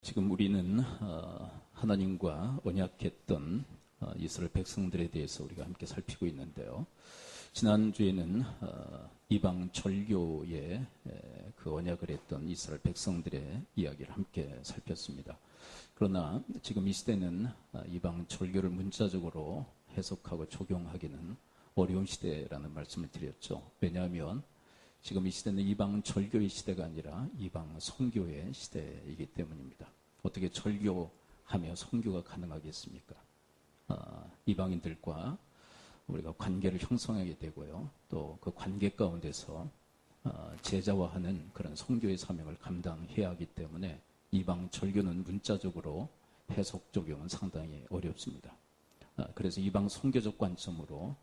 지금 우리는 하나님과 언약했던 이스라엘 백성들에 대해서 우리가 함께 살피고 있는데요. 지난주에는 이방 절교에 그 언약을 했던 이스라엘 백성들의 이야기를 함께 살폈습니다. 그러나 지금 이 시대는 이방 절교를 문자적으로 해석하고 적용하기는 어려운 시대라는 말씀을 드렸죠. 왜냐하면 지금 이 시대는 이방 절교의 시대가 아니라 이방 선교의 시대이기 때문입니다. 어떻게 절교하며 선교가 가능하겠습니까? 이방인들과 우리가 관계를 형성하게 되고요. 또 그 관계 가운데서 제자화하는 그런 선교의 사명을 감당해야 하기 때문에 이방 절교는 문자적으로 해석 적용은 상당히 어렵습니다. 그래서 이방 선교적 관점으로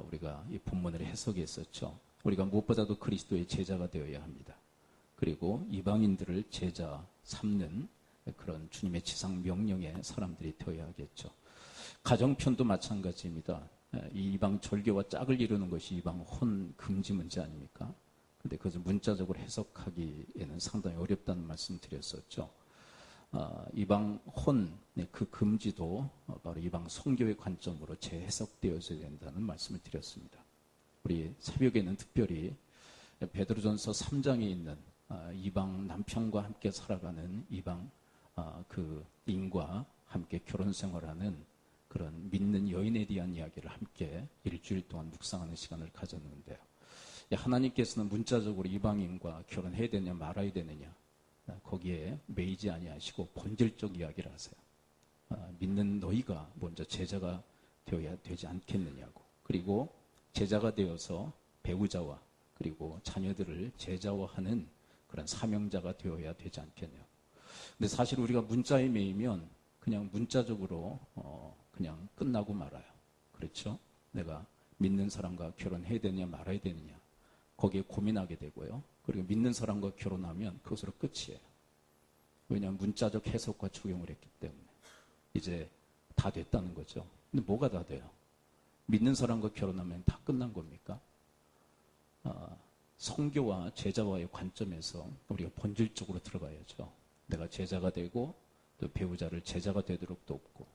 우리가 이 본문을 해석했었죠. 우리가 무엇보다도 그리스도의 제자가 되어야 합니다. 그리고 이방인들을 제자 삼는 그런 주님의 지상 명령의 사람들이 되어야 하겠죠. 가정편도 마찬가지입니다. 이 이방 절교와 짝을 이루는 것이 이방 혼 금지 문제 아닙니까? 근데 그것을 문자적으로 해석하기에는 상당히 어렵다는 말씀 드렸었죠. 이방 혼, 그 금지도 바로 이방 선교의 관점으로 재해석되어져야 된다는 말씀을 드렸습니다. 우리 새벽에는 특별히 베드로전서 3장에 있는 이방 남편과 함께 살아가는 이방 그 인과 함께 결혼 생활하는 그런 믿는 여인에 대한 이야기를 함께 일주일 동안 묵상하는 시간을 가졌는데요. 하나님께서는 문자적으로 이방인과 결혼해야 되느냐 말아야 되느냐 거기에 매이지 아니하시고 본질적 이야기를 하세요. 믿는 너희가 먼저 제자가 되어야 되지 않겠느냐고. 그리고 제자가 되어서 배우자와 그리고 자녀들을 제자화하는 그런 사명자가 되어야 되지 않겠냐. 근데 사실 우리가 문자에 매이면 그냥 문자적으로 그냥 끝나고 말아요. 그렇죠? 내가 믿는 사람과 결혼해야 되느냐 말아야 되느냐 거기에 고민하게 되고요. 그리고 믿는 사람과 결혼하면 그것으로 끝이에요. 왜냐하면 문자적 해석과 적용을 했기 때문에 이제 다 됐다는 거죠. 근데 뭐가 다 돼요? 믿는 사람과 결혼하면 다 끝난 겁니까? 선교와 제자와의 관점에서 우리가 본질적으로 들어가야죠. 내가 제자가 되고 또 배우자를 제자가 되도록 돕고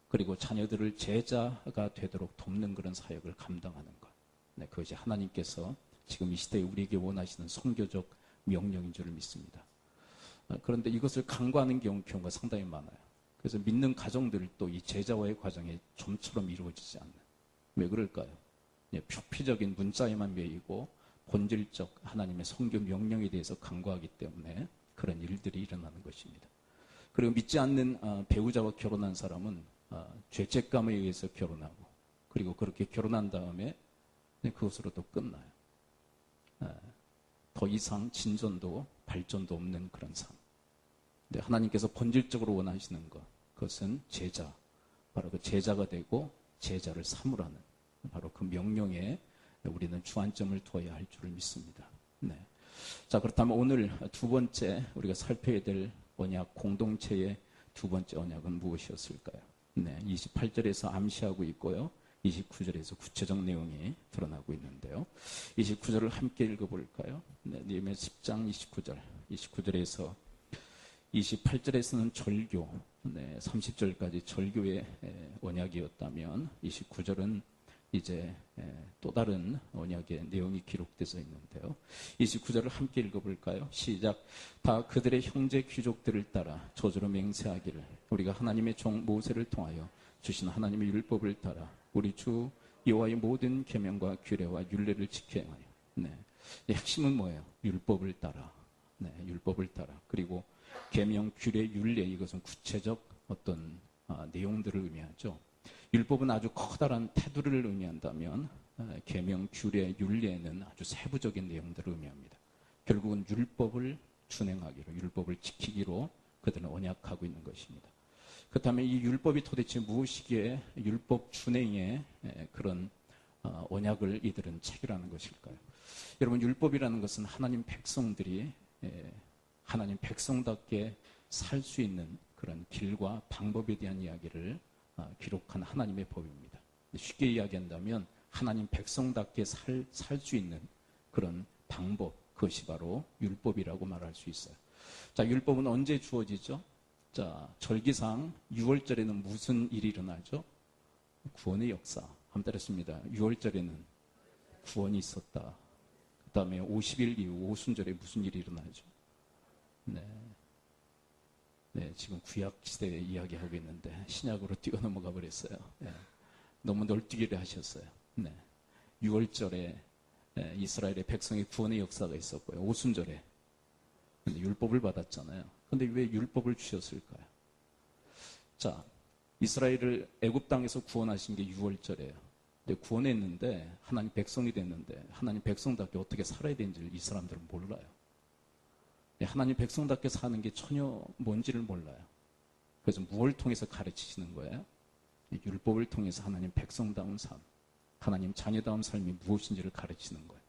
그리고 자녀들을 제자가 되도록 돕는 그런 사역을 감당하는 것. 그것이 하나님께서 지금 이 시대에 우리에게 원하시는 선교적 명령인 줄 믿습니다. 그런데 이것을 간과하는 경우가 상당히 많아요. 그래서 믿는 가정들도 이 제자와의 과정이 좀처럼 이루어지지 않는. 왜 그럴까요? 표피적인 문자에만 매이고 본질적 하나님의 선교 명령에 대해서 간과하기 때문에 그런 일들이 일어나는 것입니다. 그리고 믿지 않는 배우자와 결혼한 사람은 죄책감에 의해서 결혼하고 그리고 그렇게 결혼한 다음에 그것으로 또 끝나요. 더 이상 진전도 발전도 없는 그런 삶. 근데 하나님께서 본질적으로 원하시는 것, 그것은 제자, 바로 그 제자가 되고 제자를 삼으라는 바로 그 명령에 우리는 주안점을 두어야 할 줄을 믿습니다. 네. 자, 그렇다면 오늘 두 번째 우리가 살펴야 될 언약, 공동체의 두 번째 언약은 무엇이었을까요? 네, 28절에서 암시하고 있고요. 29절에서 구체적 내용이 드러나고 있는데요. 29절을 함께 읽어볼까요? 네, 느헤미야 10장 29절. 29절에서 28절에서는 절교, 30절까지 절교의 언약이었다면 29절은 이제 또 다른 언약의 내용이 기록되어 있는데요. 29절을 함께 읽어볼까요? 시작. 다 그들의 형제 귀족들을 따라 저주로 맹세하기를 우리가 하나님의 종 모세를 통하여 주신 하나님의 율법을 따라 우리 주 여호와의 모든 계명과 규례와 율례를 지켜야 하여. 네. 핵심은 뭐예요? 율법을 따라. 네, 율법을 따라. 그리고 계명, 규례, 율례 이것은 구체적 어떤 내용들을 의미하죠. 율법은 아주 커다란 테두리를 의미한다면 계명, 규례, 율례는 아주 세부적인 내용들을 의미합니다. 결국은 율법을 준행하기로, 율법을 지키기로 그들은 언약하고 있는 것입니다. 그렇다면 이 율법이 도대체 무엇이기에 율법 준행의 그런 언약을 이들은 체결하는 것일까요? 여러분, 율법이라는 것은 하나님 백성들이 하나님 백성답게 살 수 있는 그런 길과 방법에 대한 이야기를 기록한 하나님의 법입니다. 쉽게 이야기한다면 하나님 백성답게 살 수 있는 그런 방법, 그것이 바로 율법이라고 말할 수 있어요. 자, 율법은 언제 주어지죠? 자, 절기상 6월절에는 무슨 일이 일어나죠? 구원의 역사. 한번 따랐습니다. 6월절에는 구원이 있었다. 그 다음에 50일 이후 오순절에 무슨 일이 일어나죠? 네. 네, 지금 구약 시대에 이야기하고 있는데 신약으로 뛰어넘어가 버렸어요. 네. 너무 널뛰기를 하셨어요. 네. 6월절에 이스라엘의 백성의 구원의 역사가 있었고요. 오순절에 근데 율법을 받았잖아요. 근데 왜 율법을 주셨을까요? 자, 이스라엘을 애굽 땅에서 구원하신 게 6월절이에요. 근데 구원했는데 하나님 백성이 됐는데 하나님 백성답게 어떻게 살아야 되는지를 이 사람들은 몰라요. 하나님 백성답게 사는 게 전혀 뭔지를 몰라요. 그래서 무엇을 통해서 가르치시는 거예요? 율법을 통해서 하나님 백성다운 삶, 하나님 자녀다운 삶이 무엇인지를 가르치는 거예요.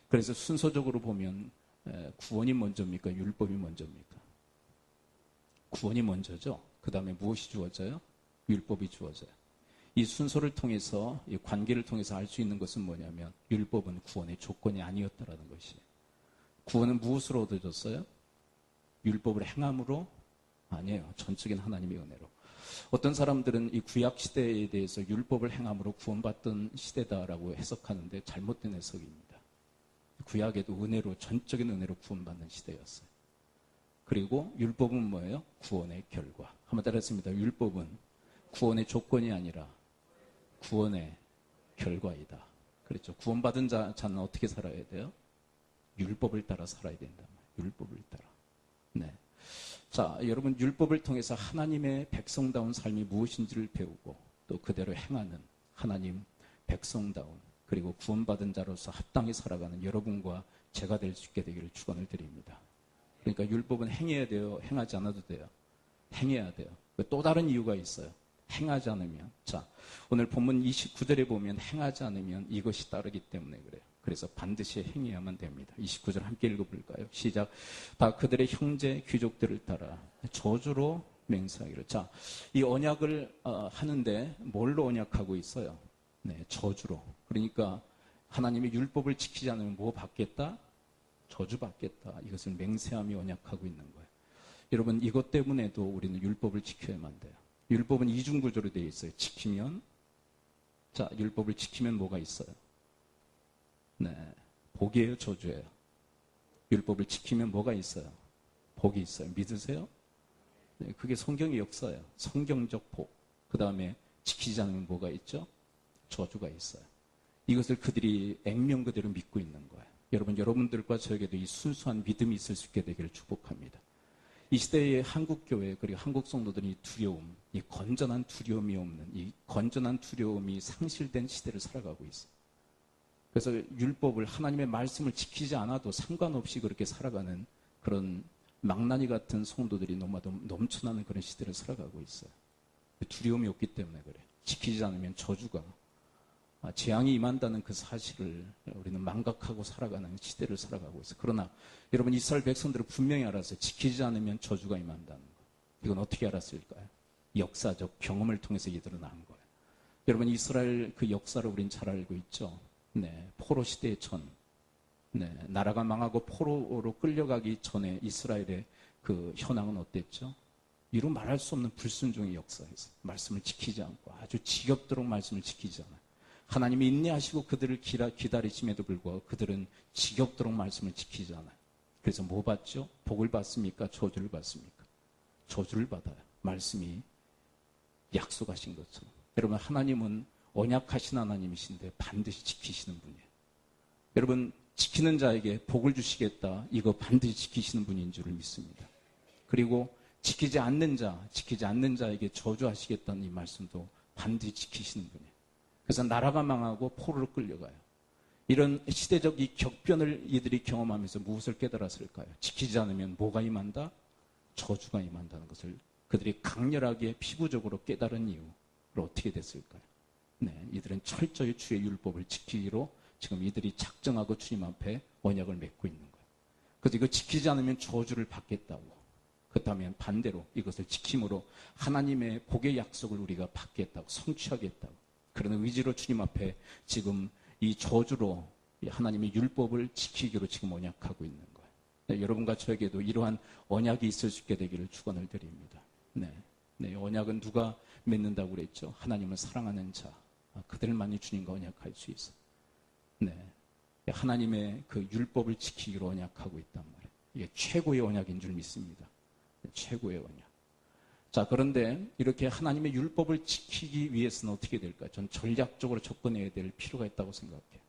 그래서 순서적으로 보면 구원이 먼저입니까? 율법이 먼저입니까? 구원이 먼저죠. 그 다음에 무엇이 주어져요? 율법이 주어져요. 이 순서를 통해서, 이 관계를 통해서 알 수 있는 것은 뭐냐면 율법은 구원의 조건이 아니었다라는 것이에요. 구원은 무엇으로 얻어졌어요? 율법을 행함으로? 아니에요. 전적인 하나님의 은혜로. 어떤 사람들은 이 구약 시대에 대해서 율법을 행함으로 구원받던 시대다라고 해석하는데 잘못된 해석입니다. 구약에도 은혜로, 전적인 은혜로 구원받는 시대였어요. 그리고 율법은 뭐예요? 구원의 결과. 한번 따라했습니다. 율법은 구원의 조건이 아니라 구원의 결과이다. 그렇죠. 구원받은 자는 어떻게 살아야 돼요? 율법을 따라 살아야 된다. 율법을 따라. 네. 자, 여러분 율법을 통해서 하나님의 백성다운 삶이 무엇인지를 배우고 또 그대로 행하는 하나님 백성다운 그리고 구원받은 자로서 합당히 살아가는 여러분과 제가 될 수 있게 되기를 축원을 드립니다. 그러니까 율법은 행해야 돼요? 행하지 않아도 돼요? 행해야 돼요. 또 다른 이유가 있어요. 행하지 않으면, 자, 오늘 본문 29절에 보면 행하지 않으면 이것이 따르기 때문에 그래요. 그래서 반드시 행해야만 됩니다. 29절 함께 읽어볼까요? 시작. 다 그들의 형제 귀족들을 따라 저주로 맹세하기를. 자, 이 언약을 하는데 뭘로 언약하고 있어요? 네, 저주로. 그러니까 하나님의 율법을 지키지 않으면 뭐 받겠다? 저주 받겠다. 이것을 맹세하며 언약하고 있는 거예요. 여러분 이것 때문에도 우리는 율법을 지켜야만 돼요. 율법은 이중구조로 되어 있어요. 지키면, 자, 율법을 지키면 뭐가 있어요? 네, 복이에요, 저주예요? 율법을 지키면 뭐가 있어요? 복이 있어요. 믿으세요? 네, 그게 성경의 역사예요. 성경적 복. 그 다음에 지키지 않으면 뭐가 있죠? 저주가 있어요. 이것을 그들이 액면 그대로 믿고 있는 거예요. 여러분, 여러분들과 저에게도 이 순수한 믿음이 있을 수 있게 되기를 축복합니다. 이 시대의 한국교회 그리고 한국 성도들이 이 두려움, 이 건전한 두려움이 없는 이 건전한 두려움이 상실된 시대를 살아가고 있어요. 그래서 율법을 하나님의 말씀을 지키지 않아도 상관없이 그렇게 살아가는 그런 망나니 같은 성도들이 너무나도 넘쳐나는 그런 시대를 살아가고 있어요. 두려움이 없기 때문에 그래요. 지키지 않으면 저주가 재앙이 임한다는 그 사실을 우리는 망각하고 살아가는 시대를 살아가고 있어요. 그러나 여러분 이스라엘 백성들은 분명히 알았어요. 지키지 않으면 저주가 임한다는 거. 이건 어떻게 알았을까요? 역사적 경험을 통해서 이들은 안 거예요. 여러분 이스라엘 그 역사를 우린 잘 알고 있죠. 네, 포로 시대의 전. 네, 나라가 망하고 포로로 끌려가기 전에 이스라엘의 그 현황은 어땠죠? 이루 말할 수 없는 불순종의 역사에서 말씀을 지키지 않고 아주 지겹도록 말씀을 지키지 않아요. 하나님이 인내하시고 그들을 기다리심에도 불구하고 그들은 지겹도록 말씀을 지키지 않아요. 그래서 뭐 받죠? 복을 받습니까? 저주를 받습니까? 저주를 받아요. 말씀이 약속하신 것처럼. 여러분 하나님은 언약하신 하나님이신데 반드시 지키시는 분이에요. 여러분 지키는 자에게 복을 주시겠다. 이거 반드시 지키시는 분인 줄을 믿습니다. 그리고 지키지 않는 자에게 저주하시겠다는 이 말씀도 반드시 지키시는 분이에요. 그래서 나라가 망하고 포로로 끌려가요. 이런 시대적 이 격변을 이들이 경험하면서 무엇을 깨달았을까요? 지키지 않으면 뭐가 임한다? 저주가 임한다는 것을 그들이 강렬하게 피부적으로 깨달은 이유로 어떻게 됐을까요? 네, 이들은 철저히 주의 율법을 지키기로 지금 이들이 작정하고 주님 앞에 언약을 맺고 있는 거예요. 그래서 이거 지키지 않으면 저주를 받겠다고. 그렇다면 반대로 이것을 지킴으로 하나님의 복의 약속을 우리가 받겠다고, 성취하겠다고. 그런 의지로 주님 앞에 지금 이 저주로 하나님의 율법을 지키기로 지금 언약하고 있는 거예요. 네, 여러분과 저에게도 이러한 언약이 있을 수 있게 되기를 축원을 드립니다. 언약은 누가 맺는다고 그랬죠? 하나님을 사랑하는 자. 그들만이 주님과 언약할 수 있어. 네. 하나님의 그 율법을 지키기로 언약하고 있단 말이에요. 이게 최고의 언약인 줄 믿습니다. 최고의 언약. 자, 그런데 이렇게 하나님의 율법을 지키기 위해서는 어떻게 될까요? 전 전략적으로 접근해야 될 필요가 있다고 생각해요.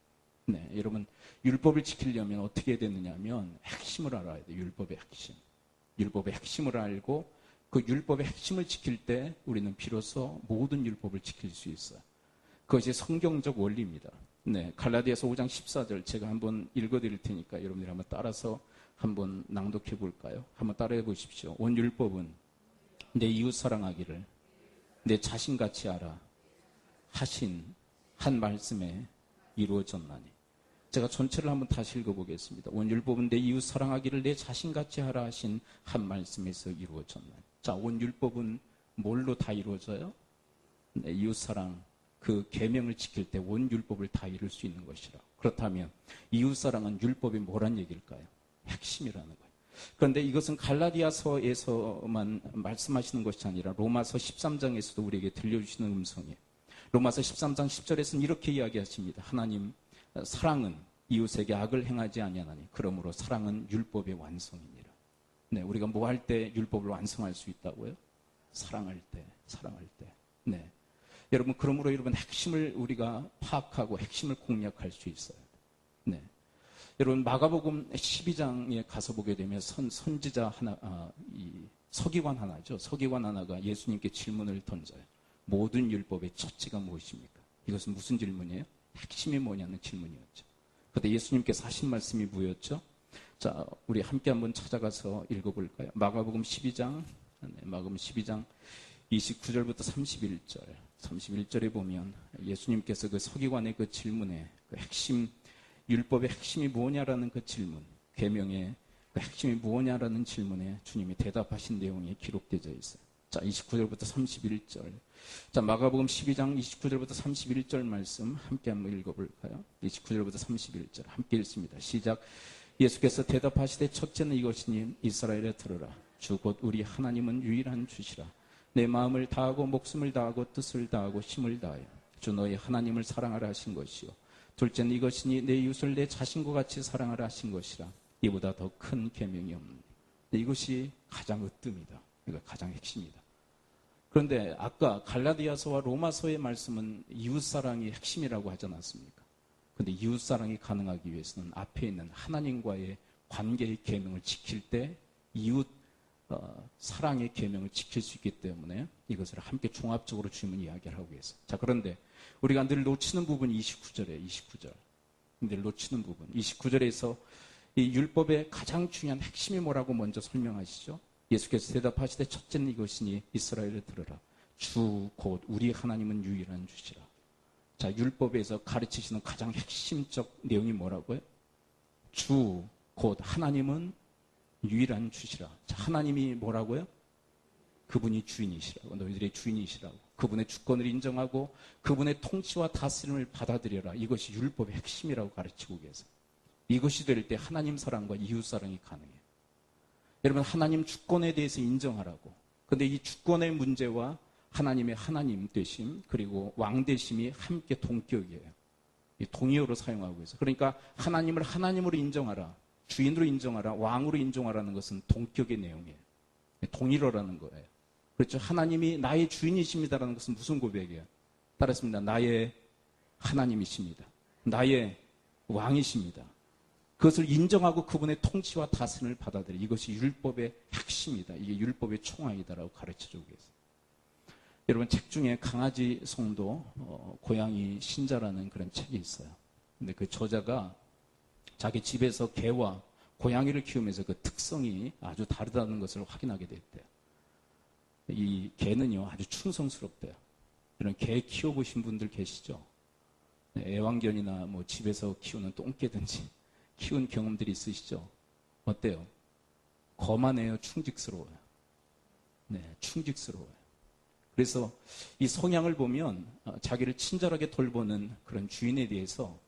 네, 여러분, 율법을 지키려면 어떻게 해야 되느냐 하면 핵심을 알아야 돼요. 율법의 핵심. 율법의 핵심을 알고 그 율법의 핵심을 지킬 때 우리는 비로소 모든 율법을 지킬 수 있어요. 그것이 성경적 원리입니다. 네, 갈라디아서 5장 14절 제가 한번 읽어드릴 테니까 여러분들이 한번 따라서 한번 낭독해 볼까요? 한번 따라해 보십시오. 온 율법은 내 이웃 사랑하기를 내 자신같이 알아 하신 한 말씀에 이루어졌나니. 제가 전체를 한번 다시 읽어보겠습니다. 온 율법은 내 이웃 사랑하기를 내 자신같이 하라 하신 한 말씀에서 이루어졌나니. 자, 온 율법은 뭘로 다 이루어져요? 네, 이웃 사랑, 그 계명을 지킬 때 온 율법을 다 이룰 수 있는 것이라. 그렇다면 이웃 사랑은 율법이 뭐란 얘기일까요? 핵심이라는 거예요. 그런데 이것은 갈라디아서에서만 말씀하시는 것이 아니라 로마서 13장에서도 우리에게 들려주시는 음성이에요. 로마서 13장 10절에서는 이렇게 이야기하십니다. 하나님, 사랑은 이웃에게 악을 행하지 아니하나니 그러므로 사랑은 율법의 완성이니라. 네, 우리가 뭐 할 때 율법을 완성할 수 있다고요? 사랑할 때. 네. 여러분, 그러므로 여러분 핵심을 우리가 파악하고 핵심을 공략할 수 있어요. 네. 여러분, 마가복음 12장에 가서 보게 되면 선지자 하나, 서기관 하나죠. 서기관 하나가 예수님께 질문을 던져요. 모든 율법의 첫째가 무엇입니까? 이것은 무슨 질문이에요? 핵심이 뭐냐는 질문이었죠. 그때 예수님께서 하신 말씀이 뭐였죠? 자, 우리 함께 한번 찾아가서 읽어볼까요? 마가복음 12장, 마가복음 12장 29절부터 31절. 31절에 보면 예수님께서 그 서기관의 그 질문에 그 핵심, 율법의 핵심이 뭐냐라는 그 질문, 계명의 그 핵심이 뭐냐라는 질문에 주님이 대답하신 내용이 기록되어 있어요. 자, 29절부터 31절. 자, 마가복음 12장 29절부터 31절 말씀 함께 한번 읽어볼까요? 29절부터 31절 함께 읽습니다. 시작. 예수께서 대답하시되 첫째는 이것이니 이스라엘에 들으라. 주 곧 우리 하나님은 유일한 주시라. 내 마음을 다하고 목숨을 다하고 뜻을 다하고 힘을 다하여 주 너희 하나님을 사랑하라 하신 것이요. 둘째는 이것이니 내 이웃을 내 자신과 같이 사랑하라 하신 것이라. 이보다 더 큰 계명이 없느니. 이것이 가장 으뜸이다. 이거 가장 핵심이다. 그런데 아까 갈라디아서와 로마서의 말씀은 이웃사랑이 핵심이라고 하지 않았습니까? 그런데 이웃사랑이 가능하기 위해서는 앞에 있는 하나님과의 관계의 계명을 지킬 때 이웃 사랑의 계명을 지킬 수 있기 때문에 이것을 함께 종합적으로 주님은 이야기를 하고 계세요. 자, 그런데 우리가 늘 놓치는 부분이 29절이에요. 29절. 늘 놓치는 부분. 29절에서 이 율법의 가장 중요한 핵심이 뭐라고 먼저 설명하시죠. 예수께서 대답하시되 첫째는 이것이니 이스라엘을 들으라. 주 곧 우리 하나님은 유일한 주시라. 자, 율법에서 가르치시는 가장 핵심적 내용이 뭐라고요? 주 곧 하나님은 유일한 주시라. 자, 하나님이 뭐라고요? 그분이 주인이시라고. 너희들의 주인이시라고. 그분의 주권을 인정하고 그분의 통치와 다스림을 받아들여라. 이것이 율법의 핵심이라고 가르치고 계세요. 이것이 될 때 하나님 사랑과 이웃 사랑이 가능해요. 여러분, 하나님 주권에 대해서 인정하라고. 그런데 이 주권의 문제와 하나님의 하나님 되심 그리고 왕 되심이 함께 동격이에요. 이 동의어로 사용하고 있어요. 그러니까 하나님을 하나님으로 인정하라. 주인으로 인정하라. 왕으로 인정하라는 것은 동격의 내용이에요. 동일어라는 거예요. 그렇죠. 하나님이 나의 주인이십니다라는 것은 무슨 고백이에요? 따랐습니다. 나의 하나님이십니다. 나의 왕이십니다. 그것을 인정하고 그분의 통치와 다스림을 받아들여. 이것이 율법의 핵심이다. 이게 율법의 총알이다라고 가르쳐주고 계세요. 여러분, 책 중에 강아지 성도 고양이 신자라는 그런 책이 있어요. 근데 그 저자가 자기 집에서 개와 고양이를 키우면서 그 특성이 아주 다르다는 것을 확인하게 됐대요. 이 개는요, 아주 충성스럽대요. 이런 개 키워보신 분들 계시죠? 애완견이나 뭐 집에서 키우는 똥개든지 키운 경험들이 있으시죠? 어때요? 거만해요? 충직스러워요? 네, 충직스러워요. 그래서 이 성향을 보면 자기를 친절하게 돌보는 그런 주인에 대해서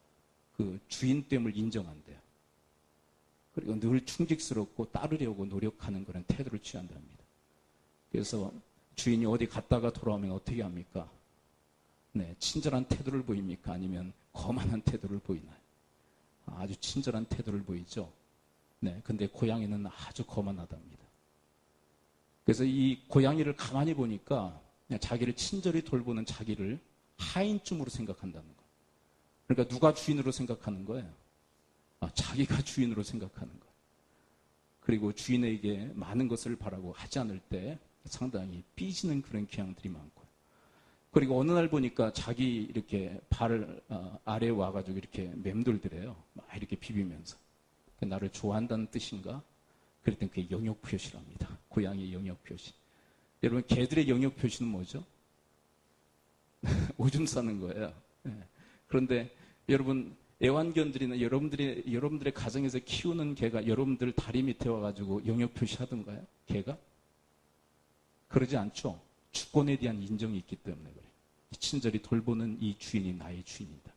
그 주인됨을 인정한대요. 그리고 늘 충직스럽고 따르려고 노력하는 그런 태도를 취한답니다. 그래서 주인이 어디 갔다가 돌아오면 어떻게 합니까? 네, 친절한 태도를 보입니까? 아니면 거만한 태도를 보이나요? 아주 친절한 태도를 보이죠. 네, 근데 고양이는 아주 거만하답니다. 그래서 이 고양이를 가만히 보니까 그냥 자기를 친절히 돌보는 자기를 하인쯤으로 생각한다는 거예요. 그러니까 누가 주인으로 생각하는 거예요? 자기가 주인으로 생각하는 거예요. 그리고 주인에게 많은 것을 바라고 하지 않을 때 상당히 삐지는 그런 경향들이 많고요. 그리고 어느 날 보니까 자기 이렇게 발 아래에 와가지고 이렇게 맴돌더래요. 막 이렇게 비비면서. 나를 좋아한다는 뜻인가? 그랬더니 그게 영역 표시랍니다. 고양이의 영역 표시. 여러분, 개들의 영역 표시는 뭐죠? 오줌 싸는 거예요. 네. 그런데 여러분, 애완견들이나 여러분들의 가정에서 키우는 개가 여러분들 다리 밑에 와가지고 영역 표시하던가요? 개가? 그러지 않죠. 주권에 대한 인정이 있기 때문에 그래요. 친절히 돌보는 이 주인이 나의 주인이다.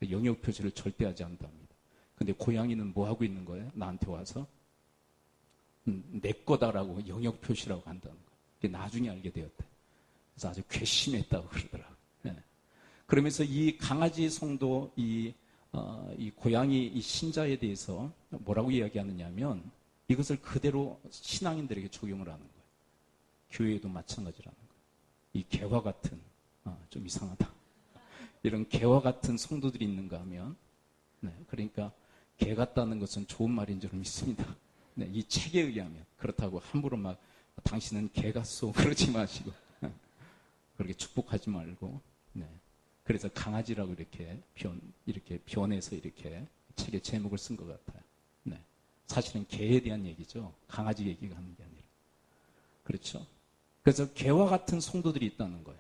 영역 표시를 절대 하지 않답니다. 근데 고양이는 뭐 하고 있는 거예요? 나한테 와서 내 거다라고 영역 표시라고 한다는 거예요. 나중에 알게 되었대. 그래서 아주 괘씸했다고 그러더라고요. 네. 그러면서 이 강아지 성도, 이 고양이 이 신자에 대해서 뭐라고 이야기하느냐면 이것을 그대로 신앙인들에게 적용을 하는 거예요. 교회에도 마찬가지라는 거예요. 이 개와 같은, 좀 이상하다. 이런 개와 같은 성도들이 있는가 하면, 네, 그러니까 개 같다는 것은 좋은 말인 줄 믿습니다. 네, 이 책에 의하면. 그렇다고 함부로 막 당신은 개 같소 그러지 마시고 그렇게 축복하지 말고. 네. 그래서 강아지라고 이렇게 변해서 이렇게 책에 제목을 쓴 것 같아요. 네. 사실은 개에 대한 얘기죠. 강아지 얘기가 하는 게 아니라. 그렇죠? 그래서 개와 같은 성도들이 있다는 거예요.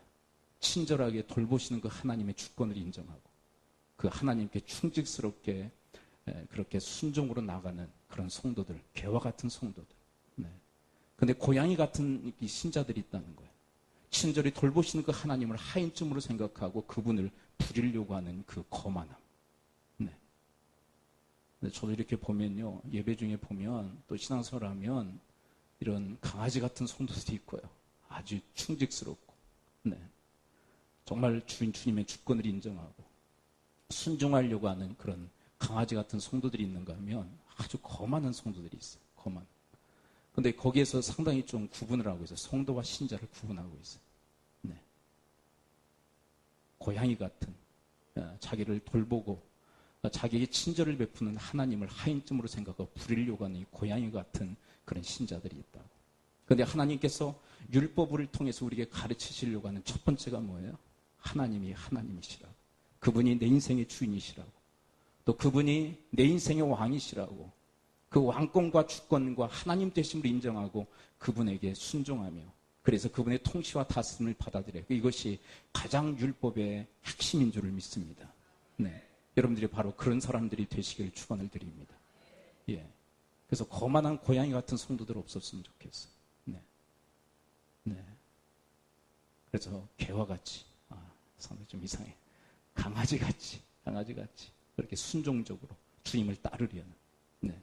친절하게 돌보시는 그 하나님의 주권을 인정하고 그 하나님께 충직스럽게 그렇게 순종으로 나가는 그런 성도들, 개와 같은 성도들. 네. 근데 고양이 같은 이 신자들이 있다는 거예요. 친절히 돌보시는 그 하나님을 하인쯤으로 생각하고 그분을 부리려고 하는 그 거만함. 네. 근데 저도 이렇게 보면요, 예배 중에 보면 또 신앙생활 하면 이런 강아지 같은 성도들이 있고요. 아주 충직스럽고, 네. 정말 주님의 주권을 인정하고 순종하려고 하는 그런 강아지 같은 성도들이 있는가 하면 아주 거만한 성도들이 있어요. 거만. 근데 거기에서 상당히 좀 구분을 하고 있어요. 성도와 신자를 구분하고 있어요. 네. 고양이 같은 자기를 돌보고 자기에게 친절을 베푸는 하나님을 하인쯤으로 생각하고 부리려고 하는 이 고양이 같은 그런 신자들이 있다고. 그런데 하나님께서 율법을 통해서 우리에게 가르치시려고 하는 첫 번째가 뭐예요? 하나님이 하나님이시라고. 그분이 내 인생의 주인이시라고. 또 그분이 내 인생의 왕이시라고. 그 왕권과 주권과 하나님 되심을 인정하고 그분에게 순종하며 그래서 그분의 통치와 다스림을 받아들여요. 이것이 가장 율법의 핵심인 줄을 믿습니다. 네. 여러분들이 바로 그런 사람들이 되시기를 축원을 드립니다. 예. 그래서 거만한 고양이 같은 성도들 없었으면 좋겠어요. 네. 네. 그래서 개와 같이, 상당히 좀 이상해. 강아지 같이 그렇게 순종적으로 주님을 따르려는, 네.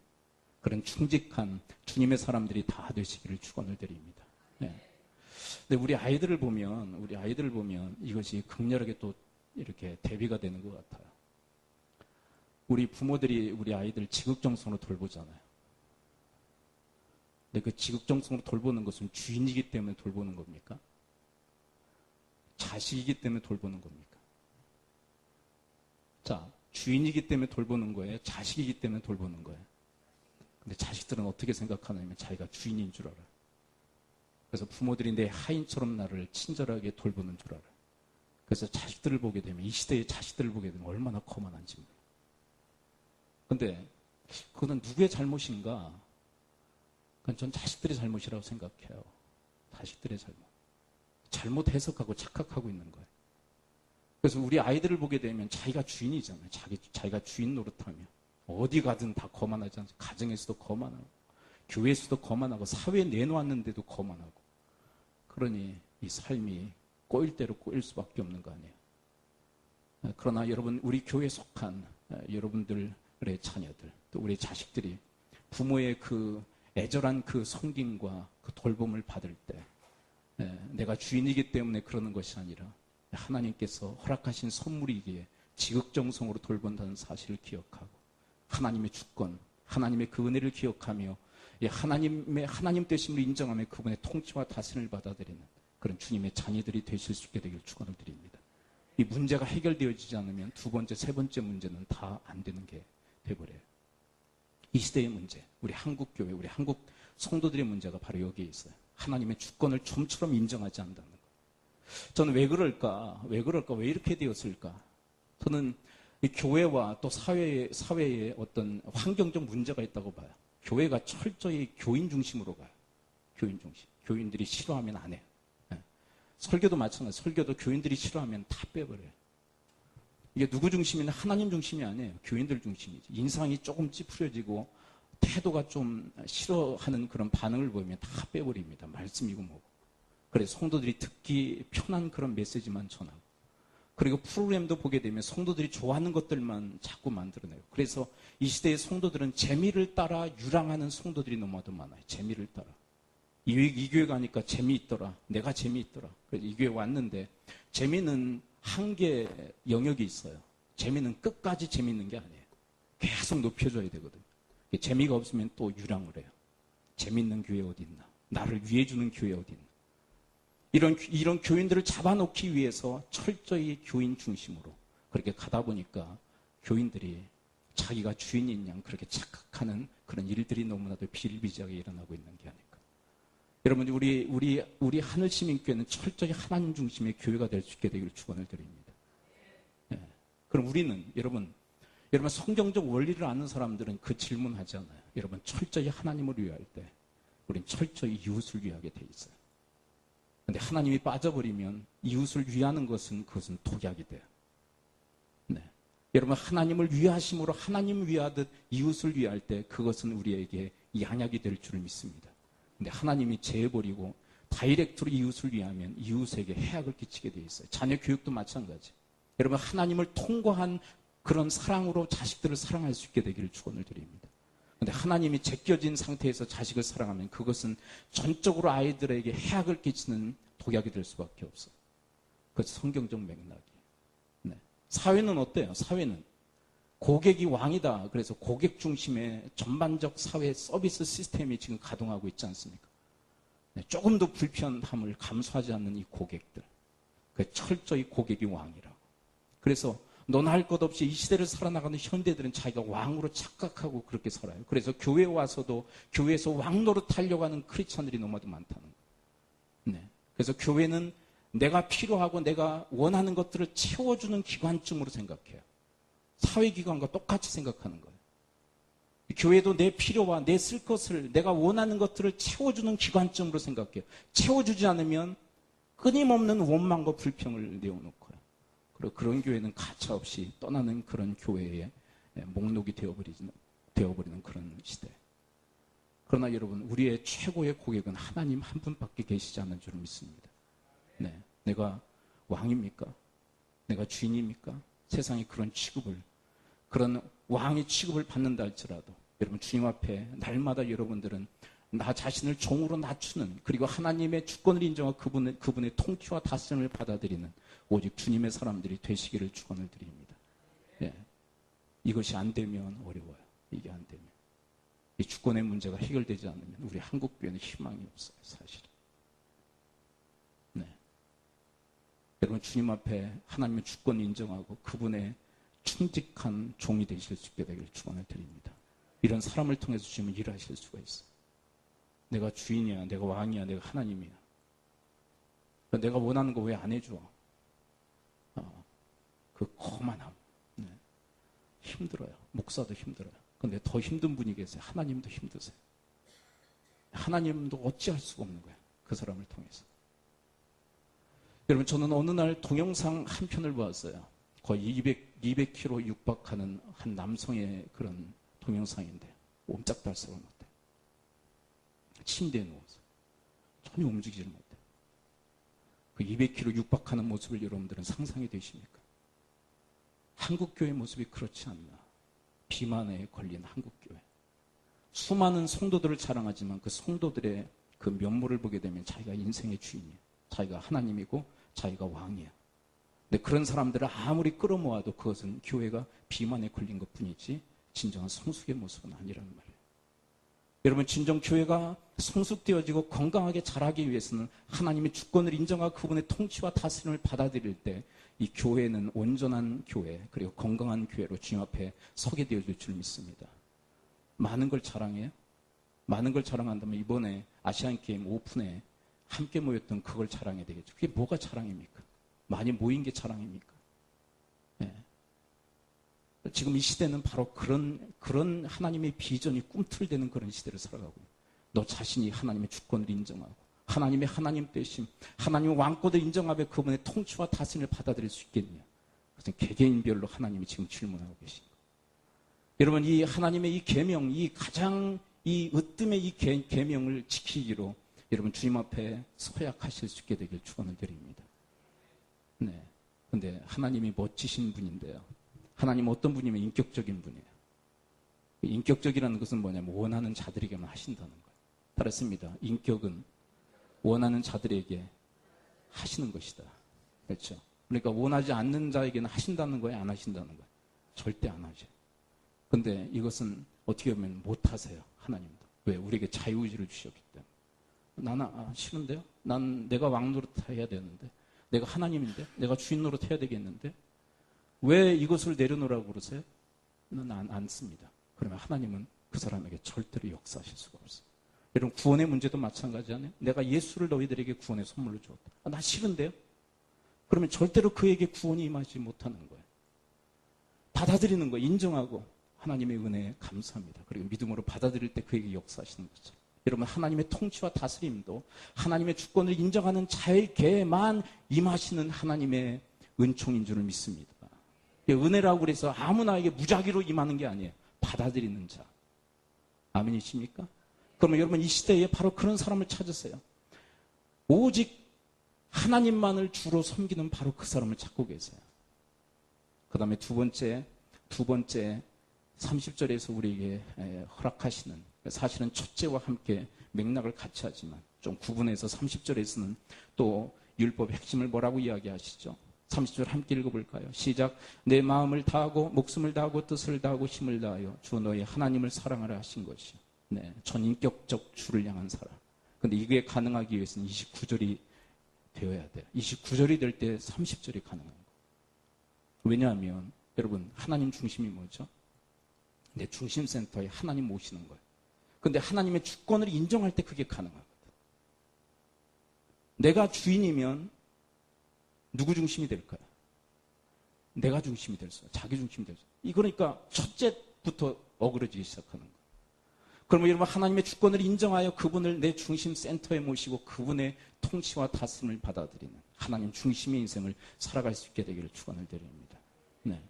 그런 충직한 주님의 사람들이 다 되시기를 축원을 드립니다. 네. 근데 우리 아이들을 보면 이것이 극렬하게 또 이렇게 대비가 되는 것 같아요. 우리 부모들이 우리 아이들 지극정성으로 돌보잖아요. 근데 그 지극정성으로 돌보는 것은 주인이기 때문에 돌보는 겁니까? 자식이기 때문에 돌보는 겁니까? 자, 주인이기 때문에 돌보는 거예요? 자식이기 때문에 돌보는 거예요? 근데 자식들은 어떻게 생각하냐면 자기가 주인인 줄 알아요. 그래서 부모들이 내 하인처럼 나를 친절하게 돌보는 줄 알아요. 그래서 자식들을 보게 되면, 이 시대의 자식들을 보게 되면 얼마나 거만한지 몰라요. 근데 그거는 누구의 잘못인가? 그건 전 자식들의 잘못이라고 생각해요. 자식들의 잘못. 잘못 해석하고 착각하고 있는 거예요. 그래서 우리 아이들을 보게 되면 자기가 주인이잖아요. 자기가 주인 노릇하며 어디 가든 다 거만하지 않습니까? 가정에서도 거만하고 교회에서도 거만하고 사회에 내놓았는데도 거만하고 그러니 이 삶이 꼬일 대로 꼬일 수밖에 없는 거 아니에요. 그러나 여러분, 우리 교회에 속한 여러분들의 자녀들 또 우리 자식들이 부모의 그 애절한 그 섬김과 그 돌봄을 받을 때 내가 주인이기 때문에 그러는 것이 아니라 하나님께서 허락하신 선물이기에 지극정성으로 돌본다는 사실을 기억하고 하나님의 주권, 하나님의 그 은혜를 기억하며 하나님 되심을 인정하며 그분의 통치와 다스림을 받아들이는 그런 주님의 자녀들이 되실 수 있게 되길 축원을 드립니다. 이 문제가 해결되어지지 않으면 두 번째, 세 번째 문제는 다 안 되는 게 돼버려요. 이 시대의 문제, 우리 한국 교회, 우리 한국 성도들의 문제가 바로 여기에 있어요. 하나님의 주권을 좀처럼 인정하지 않는다는 거. 저는 왜 그럴까, 왜 이렇게 되었을까? 저는 이 교회와 또 사회에 어떤 환경적 문제가 있다고 봐요. 교회가 철저히 교인 중심으로 가요. 교인 중심. 교인들이 싫어하면 안 해요. 설교도 마찬가지. 설교도 교인들이 싫어하면 다 빼버려요. 이게 누구 중심이냐? 하나님 중심이 아니에요. 교인들 중심이지. 인상이 조금 찌푸려지고 태도가 좀 싫어하는 그런 반응을 보이면 다 빼버립니다. 말씀이고 뭐고. 그래서 성도들이 듣기 편한 그런 메시지만 전하고. 그리고 프로그램도 보게 되면 성도들이 좋아하는 것들만 자꾸 만들어내요. 그래서 이 시대의 성도들은 재미를 따라 유랑하는 성도들이 너무나도 많아요. 재미를 따라. 이 교회 가니까 재미있더라. 내가 재미있더라. 그래서 이 교회 왔는데 재미는 한계 영역이 있어요. 재미는 끝까지 재미있는 게 아니에요. 계속 높여줘야 되거든요. 재미가 없으면 또 유랑을 해요. 재미있는 교회 어디 있나? 나를 위해주는 교회 어디 있나? 이런 교인들을 잡아놓기 위해서 철저히 교인 중심으로 그렇게 가다 보니까 교인들이 자기가 주인인 양 그렇게 착각하는 그런 일들이 너무나도 비일비재하게 일어나고 있는 게 아닐까. 여러분, 우리 하늘시민교회는 철저히 하나님 중심의 교회가 될 수 있게 되기를 축원을 드립니다. 그럼 우리는, 여러분 성경적 원리를 아는 사람들은 그 질문하지 않아요. 여러분, 철저히 하나님을 위할 때 우린 철저히 이웃을 위하게 돼 있어요. 근데 하나님이 빠져버리면 이웃을 위하는 그것은 독약이 돼요. 여러분, 하나님을 위하심으로 하나님을 위하듯 이웃을 위할 때 그것은 우리에게 양약이 될 줄을 믿습니다. 근데 하나님이 제해버리고 다이렉트로 이웃을 위하면 이웃에게 해악을 끼치게 돼 있어요. 자녀 교육도 마찬가지. 여러분, 하나님을 통과한 그런 사랑으로 자식들을 사랑할 수 있게 되기를 축원을 드립니다. 근데 하나님이 제껴진 상태에서 자식을 사랑하면 그것은 전적으로 아이들에게 해악을 끼치는 독약이 될 수밖에 없어요. 그것이 성경적 맥락이. 사회는 어때요? 사회는 고객이 왕이다. 그래서 고객 중심의 전반적 사회 서비스 시스템이 지금 가동하고 있지 않습니까? 조금도 불편함을 감수하지 않는 이 고객들. 철저히 고객이 왕이라고. 그래서 너나 할 것 없이 이 시대를 살아나가는 현대들은 자기가 왕으로 착각하고 그렇게 살아요. 그래서 교회에 와서도 교회에서 왕 노릇하려고 하는 크리스찬들이 너무나도 많다는 거예요. 그래서 교회는 내가 필요하고 내가 원하는 것들을 채워주는 기관쯤으로 생각해요. 사회기관과 똑같이 생각하는 거예요. 교회도 내 필요와 내 쓸 것을 내가 원하는 것들을 채워주는 기관쯤으로 생각해요. 채워주지 않으면 끊임없는 원망과 불평을 내어놓고요. 그리고 그런 교회는 가차없이 떠나는 그런 교회의 목록이 되어버리는 그런 시대. 그러나 여러분, 우리의 최고의 고객은 하나님 한 분밖에 계시지 않는 줄 믿습니다. 내가 왕입니까? 내가 주인입니까? 세상에 그런 취급을, 그런 왕의 취급을 받는다 할지라도 여러분, 주님 앞에 날마다 여러분들은 나 자신을 종으로 낮추는, 그리고 하나님의 주권을 인정하고 그분의 통치와 다스림을 받아들이는 오직 주님의 사람들이 되시기를 축원을 드립니다. 이것이 안 되면 어려워요. 이게 안 되면. 이 주권의 문제가 해결되지 않으면 우리 한국교회는 희망이 없어요, 사실은. 여러분, 주님 앞에 하나님의 주권을 인정하고 그분의 충직한 종이 되실 수 있게 되기를 축원을 드립니다. 이런 사람을 통해서 주님은 일하실 수가 있어요. 내가 주인이야, 내가 왕이야, 내가 하나님이야. 내가 원하는 거 왜 안 해줘? 그 거만함. 힘들어요. 목사도 힘들어요. 근데 더 힘든 분이 계세요. 하나님도 힘드세요. 하나님도 어찌할 수가 없는 거예요. 그 사람을 통해서. 여러분, 저는 어느 날 동영상 한 편을 보았어요. 거의 200kg 육박하는 한 남성의 그런 동영상인데 옴짝달싹을 못해요. 침대에 누워서 전혀 움직이질 못해요. 그 200kg 육박하는 모습을 여러분들은 상상이 되십니까? 한국교회 모습이 그렇지 않나. 비만에 걸린 한국교회. 수많은 성도들을 자랑하지만 그 성도들의 그 면모를 보게 되면 자기가 인생의 주인이에요. 자기가 하나님이고 자기가 왕이에요. 근데 그런 사람들을 아무리 끌어모아도 그것은 교회가 비만에 걸린 것뿐이지 진정한 성숙의 모습은 아니라는 말이에요. 여러분, 진정 교회가 성숙되어지고 건강하게 자라기 위해서는 하나님의 주권을 인정하고 그분의 통치와 다스림을 받아들일 때 이 교회는 온전한 교회, 그리고 건강한 교회로 주님 앞에 서게 되어질 줄 믿습니다. 많은 걸 자랑해요? 많은 걸 자랑한다면 이번에 아시안게임 오픈에 함께 모였던 그걸 자랑해야 되겠죠. 그게 뭐가 자랑입니까? 많이 모인 게 자랑입니까? 네. 지금 이 시대는 바로 그런 하나님의 비전이 꿈틀대는 그런 시대를 살아가고 있어요. 너 자신이 하나님의 주권을 인정하고 하나님의 하나님 되심, 하나님의 왕권을 인정하며 그분의 통치와 다스림을 받아들일 수 있겠냐? 그것은 개개인별로 하나님이 지금 질문하고 계신 거예요. 여러분, 이 하나님의 이 계명, 이 가장 이 으뜸의 이 계명을 지키기로 여러분 주님 앞에 서약하실 수 있게 되길 축원을 드립니다. 네. 근데 하나님이 멋지신 분인데요. 하나님 어떤 분이면 인격적인 분이에요. 인격적이라는 것은 뭐냐면 원하는 자들에게만 하신다는 거예요. 따랐습니다. 인격은 원하는 자들에게 하시는 것이다. 그렇죠? 그러니까 원하지 않는 자에게는 하신다는 거예요? 안 하신다는 거예요? 절대 안 하죠. 근데 이것은 어떻게 보면 못하세요. 하나님도. 왜? 우리에게 자유의지를 주셨기 때문에. 나는 싫은데요? 난 내가 왕 노릇해야 되는데, 내가 하나님인데, 내가 주인 노릇해야 되겠는데 왜 이것을 내려놓으라고 그러세요? 나는 안 씁니다. 그러면 하나님은 그 사람에게 절대로 역사하실 수가 없어요. 여러분, 구원의 문제도 마찬가지잖아요. 내가 예수를 너희들에게 구원의 선물로 주었다. 나 싫은데요? 그러면 절대로 그에게 구원이 임하지 못하는 거예요. 받아들이는 거예요. 인정하고 하나님의 은혜에 감사합니다. 그리고 믿음으로 받아들일 때 그에게 역사하시는 거죠. 여러분, 하나님의 통치와 다스림도 하나님의 주권을 인정하는 자에게만 임하시는 하나님의 은총인 줄을 믿습니다. 은혜라고 그래서 아무나에게 무작위로 임하는 게 아니에요. 받아들이는 자. 아멘이십니까? 그러면 여러분, 이 시대에 바로 그런 사람을 찾으세요. 오직 하나님만을 주로 섬기는 바로 그 사람을 찾고 계세요. 그 다음에 두 번째 30절에서 우리에게 허락하시는, 사실은 첫째와 함께 맥락을 같이 하지만 좀 구분해서 30절에서는 또 율법의 핵심을 뭐라고 이야기하시죠? 30절 함께 읽어볼까요? 시작. 내 마음을 다하고 목숨을 다하고 뜻을 다하고 힘을 다하여 주 너희 하나님을 사랑하라 하신 것이요. 네, 전인격적 주를 향한 사랑. 근데 이게 가능하기 위해서는 29절이 되어야 돼요. 29절이 될 때 30절이 가능한 거예요. 왜냐하면 여러분, 하나님 중심이 뭐죠? 내 중심센터에 하나님 모시는 거예요. 근데 하나님의 주권을 인정할 때 그게 가능하거든. 내가 주인이면 누구 중심이 될까요? 내가 중심이 될 수, 자기 중심이 될 수. 이거니까 첫째부터 어그러지기 시작하는 거예요. 그러면 여러분, 하나님의 주권을 인정하여 그분을 내 중심 센터에 모시고 그분의 통치와 다스림을 받아들이는 하나님 중심의 인생을 살아갈 수 있게 되기를 축원을 드립니다. 네,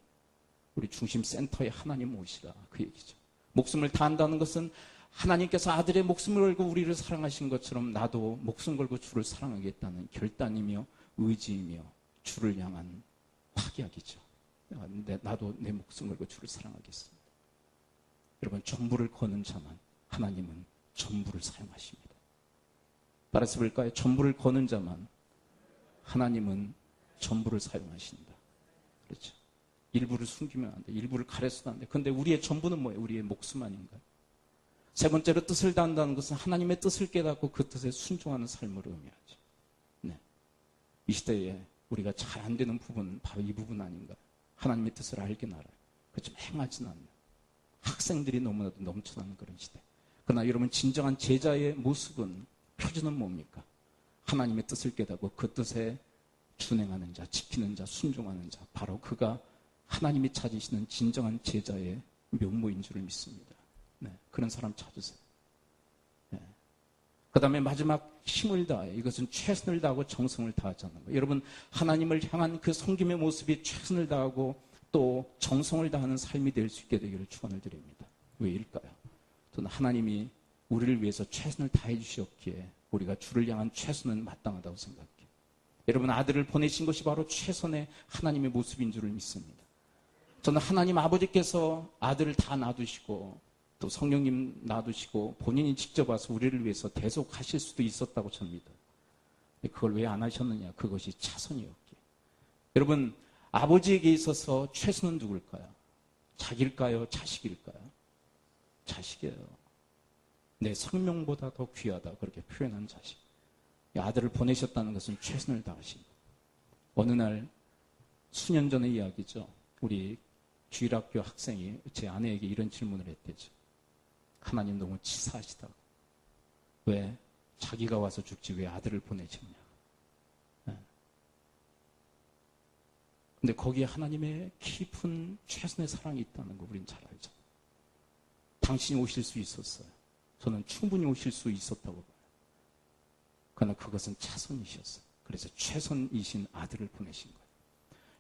우리 중심 센터에 하나님 모시라, 그 얘기죠. 목숨을 다한다는 것은 하나님께서 아들의 목숨을 걸고 우리를 사랑하신 것처럼 나도 목숨 걸고 주를 사랑하겠다는 결단이며 의지이며 주를 향한 파기하기죠. 나도 내 목숨 걸고 주를 사랑하겠습니다. 여러분, 전부를 거는 자만 하나님은 전부를 사용하십니다. 따라서 볼까요? 전부를 거는 자만 하나님은 전부를 사용하신다. 그렇죠. 일부를 숨기면 안 돼. 일부를 가려서도 안 돼. 그런데 우리의 전부는 뭐예요? 우리의 목숨 아닌가요? 세 번째로 뜻을 다한다는 것은 하나님의 뜻을 깨닫고 그 뜻에 순종하는 삶을 의미하죠. 네. 이 시대에 우리가 잘 안 되는 부분은 바로 이 부분 아닌가요? 하나님의 뜻을 알긴 알아요. 그렇지만 행하지는 않는 학생들이 너무나도 넘쳐나는 그런 시대. 그러나 여러분, 진정한 제자의 모습은, 표준은 뭡니까? 하나님의 뜻을 깨닫고 그 뜻에 준행하는 자, 지키는 자, 순종하는 자, 바로 그가 하나님이 찾으시는 진정한 제자의 면모인 줄을 믿습니다. 네, 그런 사람 찾으세요. 네. 그 다음에 마지막, 힘을 다해. 이것은 최선을 다하고 정성을 다하자는 거예요. 여러분, 하나님을 향한 그 섬김의 모습이 최선을 다하고 또 정성을 다하는 삶이 될 수 있게 되기를 축원을 드립니다. 왜일까요? 저는 하나님이 우리를 위해서 최선을 다해 주셨기에 우리가 주를 향한 최선은 마땅하다고 생각해요. 여러분, 아들을 보내신 것이 바로 최선의 하나님의 모습인 줄을 믿습니다. 저는 하나님 아버지께서 아들을 다 놔두시고 또 성령님 놔두시고 본인이 직접 와서 우리를 위해서 대속하실 수도 있었다고 저는 믿어요. 그걸 왜 안 하셨느냐? 그것이 차선이었기에. 여러분, 아버지에게 있어서 최선은 누굴까요? 자기일까요? 자식일까요? 자식이에요. 내 생명보다 더 귀하다. 그렇게 표현한 자식. 이 아들을 보내셨다는 것은 최선을 다하신 것. 어느 날 수년 전의 이야기죠. 우리 주일학교 학생이 제 아내에게 이런 질문을 했대죠. 하나님 너무 치사하시다고. 왜 자기가 와서 죽지 왜 아들을 보내셨냐. 근데 거기에 하나님의 깊은 최선의 사랑이 있다는 거 우린 잘 알죠. 당신이 오실 수 있었어요. 저는 충분히 오실 수 있었다고 봐요. 그러나 그것은 차선이셨어요. 그래서 최선이신 아들을 보내신 거예요.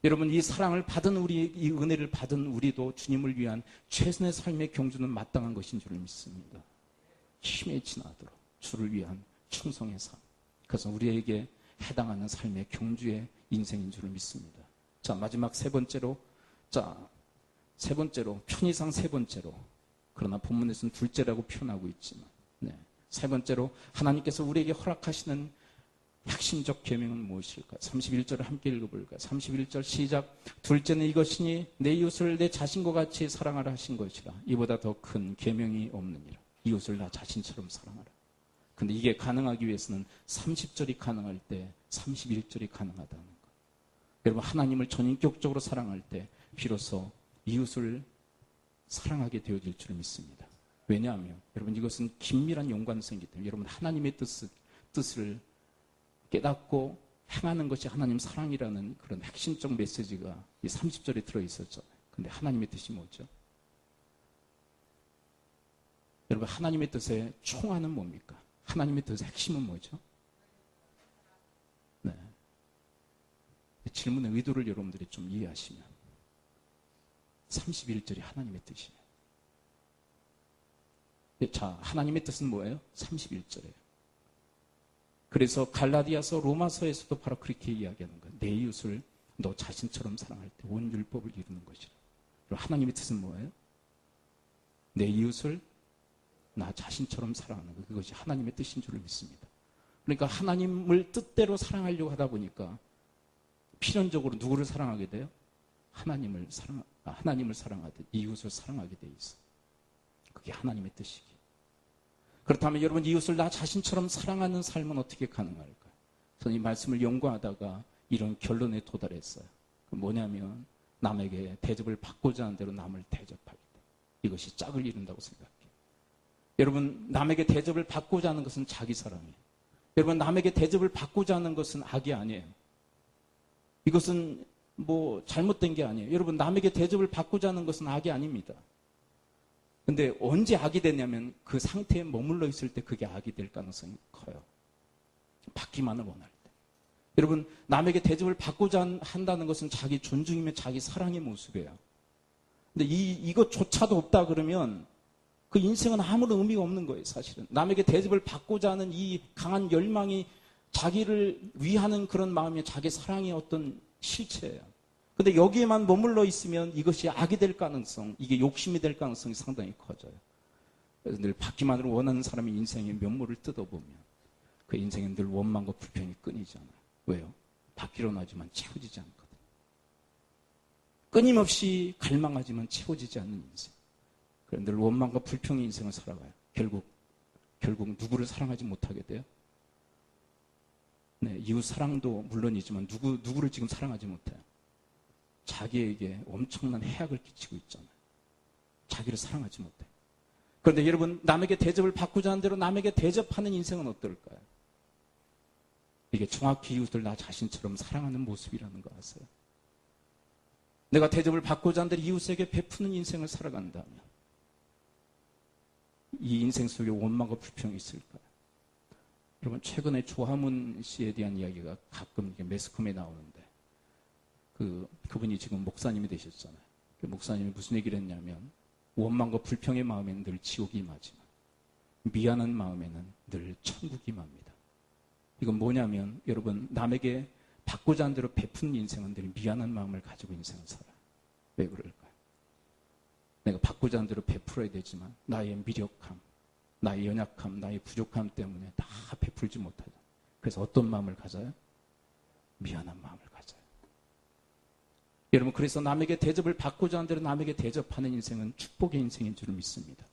여러분, 이 사랑을 받은 우리, 이 은혜를 받은 우리도 주님을 위한 최선의 삶의 경주는 마땅한 것인 줄 믿습니다. 힘에 지나도록 주를 위한 충성의 삶. 그것은 우리에게 해당하는 삶의 경주의 인생인 줄 믿습니다. 자, 마지막 세 번째로, 편의상 세 번째로, 그러나 본문에서는 둘째라고 표현하고 있지만, 세 번째로 하나님께서 우리에게 허락하시는 핵심적 계명은 무엇일까요? 31절을 함께 읽어볼까요? 31절 시작. 둘째는 이것이니 내 이웃을 내 자신과 같이 사랑하라 하신 것이라. 이보다 더 큰 계명이 없느니라. 이웃을 나 자신처럼 사랑하라. 근데 이게 가능하기 위해서는 30절이 가능할 때 31절이 가능하다는 거. 여러분, 하나님을 전인격적으로 사랑할 때 비로소 이웃을 사랑하게 되어질 줄 믿습니다. 왜냐하면 여러분, 이것은 긴밀한 연관성이기 때문에 여러분, 하나님의 뜻을 깨닫고 행하는 것이 하나님 사랑이라는 그런 핵심적 메시지가 이 30절에 들어있었죠. 근데 하나님의 뜻이 뭐죠? 여러분, 하나님의 뜻의 총알은 뭡니까? 하나님의 뜻의 핵심은 뭐죠? 네. 질문의 의도를 여러분들이 좀 이해하시면 31절이 하나님의 뜻이에요. 자, 하나님의 뜻은 뭐예요? 31절이에요. 그래서 갈라디아서 로마서에서도 바로 그렇게 이야기하는 거예요. 내 이웃을 너 자신처럼 사랑할 때 온 율법을 이루는 것이라. 그리고 하나님의 뜻은 뭐예요? 내 이웃을 나 자신처럼 사랑하는 것. 그것이 하나님의 뜻인 줄 믿습니다. 그러니까 하나님을 뜻대로 사랑하려고 하다 보니까 필연적으로 누구를 사랑하게 돼요? 하나님을 사랑하듯 이웃을 사랑하게 돼 있어. 그게 하나님의 뜻이기. 그렇다면 여러분, 이웃을 나 자신처럼 사랑하는 삶은 어떻게 가능할까요? 저는 이 말씀을 연구하다가 이런 결론에 도달했어요. 뭐냐면 남에게 대접을 받고자 하는 대로 남을 대접하겠다. 이것이 짝을 이룬다고 생각해요. 여러분, 남에게 대접을 받고자 하는 것은 자기 사랑이에요. 여러분, 남에게 대접을 받고자 하는 것은 악이 아니에요. 이것은 잘못된 게 아니에요. 여러분, 남에게 대접을 받고자 하는 것은 악이 아닙니다. 근데 언제 악이 되냐면 그 상태에 머물러 있을 때 그게 악이 될 가능성이 커요. 받기만을 원할 때. 여러분, 남에게 대접을 받고자 한다는 것은 자기 존중이며 자기 사랑의 모습이에요. 근데 이것조차도 없다 그러면 그 인생은 아무런 의미가 없는 거예요, 사실은. 남에게 대접을 받고자 하는 이 강한 열망이 자기를 위하는 그런 마음이 자기 사랑의 어떤 실체예요. 근데 여기에만 머물러 있으면 이것이 악이 될 가능성, 이게 욕심이 될 가능성이 상당히 커져요. 그래서 늘 받기만을 원하는 사람의 인생의 면모를 뜯어보면 그 인생은 늘 원망과 불평이 끊이지 않아요. 왜요? 받기로는 하지만 채워지지 않거든요. 끊임없이 갈망하지만 채워지지 않는 인생. 그래서 늘 원망과 불평의 인생을 살아가요. 결국 누구를 사랑하지 못하게 돼요? 네, 이웃 사랑도 물론이지만 누구를 지금 사랑하지 못해요. 자기에게 엄청난 해악을 끼치고 있잖아요. 자기를 사랑하지 못해. 그런데 여러분, 남에게 대접을 받고자 하는 대로 남에게 대접하는 인생은 어떨까요? 이게 정확히 이웃을 나 자신처럼 사랑하는 모습이라는 거 아세요? 내가 대접을 받고자 하는 대로 이웃에게 베푸는 인생을 살아간다면 이 인생 속에 원망과 불평이 있을까요? 여러분, 최근에 조화문 씨에 대한 이야기가 가끔 매스컴에 나오는데 그분이 지금 목사님이 되셨잖아요. 그 목사님이 무슨 얘기를 했냐면 원망과 불평의 마음에는 늘 지옥이 임하지만 미안한 마음에는 늘 천국이 임합니다. 이건 뭐냐면 여러분, 남에게 받고자 하는 대로 베푸는 인생은 늘 미안한 마음을 가지고 인생을 살아요. 왜 그럴까요? 내가 받고자 하는 대로 베풀어야 되지만 나의 미력함, 나의 연약함, 나의 부족함 때문에 다 베풀지 못하죠. 그래서 어떤 마음을 가져요? 미안한 마음을 가져요. 여러분, 그래서 남에게 대접을 받고자 하는 대로 남에게 대접하는 인생은 축복의 인생인 줄 믿습니다.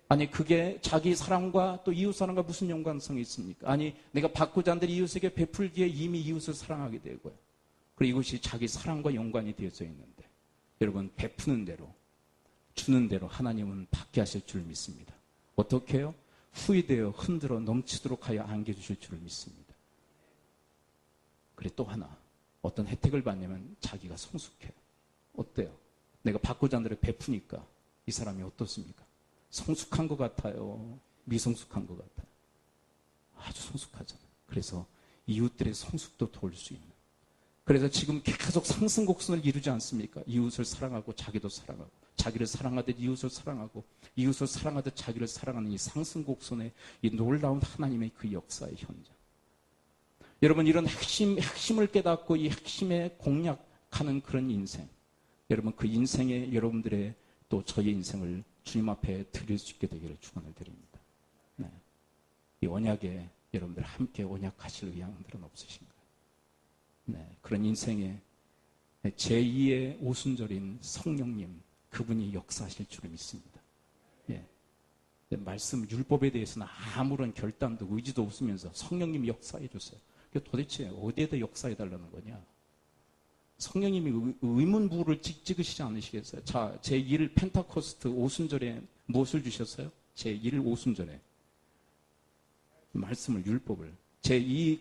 아니, 그게 자기 사랑과 또 이웃 사랑과 무슨 연관성이 있습니까? 아니, 내가 받고자 하는 대로 이웃에게 베풀기에 이미 이웃을 사랑하게 되고요. 그리고 이것이 자기 사랑과 연관이 되어져 있는데, 여러분, 베푸는 대로, 주는 대로 하나님은 받게 하실 줄 믿습니다. 어떻게 해요? 후회되어 흔들어 넘치도록 하여 안겨주실 줄 믿습니다. 그래, 또 하나. 어떤 혜택을 받냐면 자기가 성숙해요. 어때요? 내가 받고자 하는 대로 베푸니까 이 사람이 어떻습니까? 성숙한 것 같아요? 미성숙한 것 같아요? 아주 성숙하잖아요. 그래서 이웃들의 성숙도 도울 수 있는. 그래서 지금 계속 상승 곡선을 이루지 않습니까? 이웃을 사랑하고 자기도 사랑하고, 자기를 사랑하듯 이웃을 사랑하고, 이웃을 사랑하듯 자기를 사랑하는 이 상승 곡선의 이 놀라운 하나님의 그 역사의 현장. 여러분, 이런 핵심을 깨닫고 이 핵심에 공략하는 그런 인생. 여러분, 그 인생에 여러분들의 또 저의 인생을 주님 앞에 드릴 수 있게 되기를 축원을 드립니다. 네. 이 언약에 여러분들 함께 언약하실 의향들은 없으신가요? 네. 그런 인생에 제2의 오순절인 성령님, 그분이 역사하실 줄을 믿습니다. 예. 말씀, 율법에 대해서는 아무런 결단도 의지도 없으면서 성령님이 역사해 주세요. 도대체 어디에다 역사해달라는 거냐? 성령님이 의문부를 찍으시지 않으시겠어요? 자, 제1 펜타코스트 오순절에 무엇을 주셨어요? 제1 오순절에 말씀을, 율법을. 제2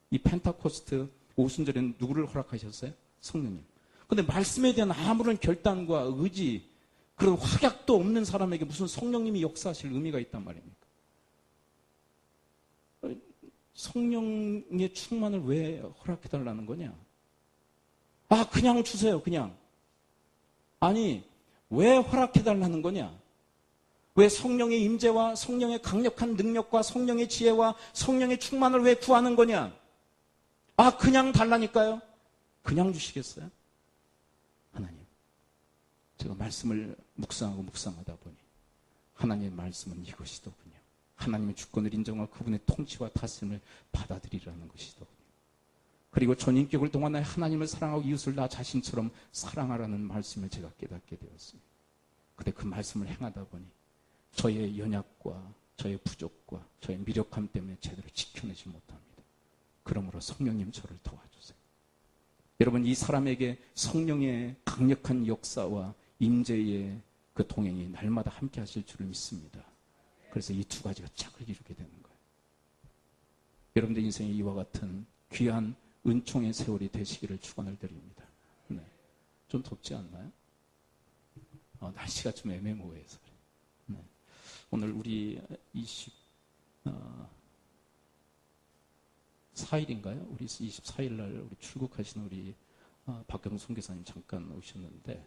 이 펜타코스트 오순절에는 누구를 허락하셨어요? 성령님. 근데 말씀에 대한 아무런 결단과 의지, 그런 확약도 없는 사람에게 무슨 성령님이 역사하실 의미가 있단 말입니까? 성령의 충만을 왜 허락해달라는 거냐? 아, 그냥 주세요, 그냥. 아니, 왜 허락해달라는 거냐? 왜 성령의 임재와 성령의 강력한 능력과 성령의 지혜와 성령의 충만을 왜 구하는 거냐? 아, 그냥 달라니까요? 그냥 주시겠어요? 하나님, 제가 말씀을 묵상하다 보니 하나님의 말씀은 이것이더군요. 하나님의 주권을 인정하고 그분의 통치와 다스림을 받아들이라는 것이더군요. 그리고 전인격을 동원하여 하나님을 사랑하고 이웃을 나 자신처럼 사랑하라는 말씀을 제가 깨닫게 되었습니다. 근데 그 말씀을 행하다 보니 저의 연약과 저의 부족과 저의 미력함 때문에 제대로 지켜내지 못합니다. 그러므로 성령님 저를 도와주세요. 여러분, 이 사람에게 성령의 강력한 역사와 임재의 그 동행이 날마다 함께 하실 줄을 믿습니다. 그래서 이 두 가지가 짝을 이루게 되는 거예요. 여러분들 인생에 이와 같은 귀한 은총의 세월이 되시기를 축원을 드립니다. 네. 좀 덥지 않나요? 날씨가 좀 애매모호해서 그래요. 네. 오늘 우리 24일인가요? 우리 24일 날 우리 출국하시는 우리 박경순 교사님 잠깐 오셨는데,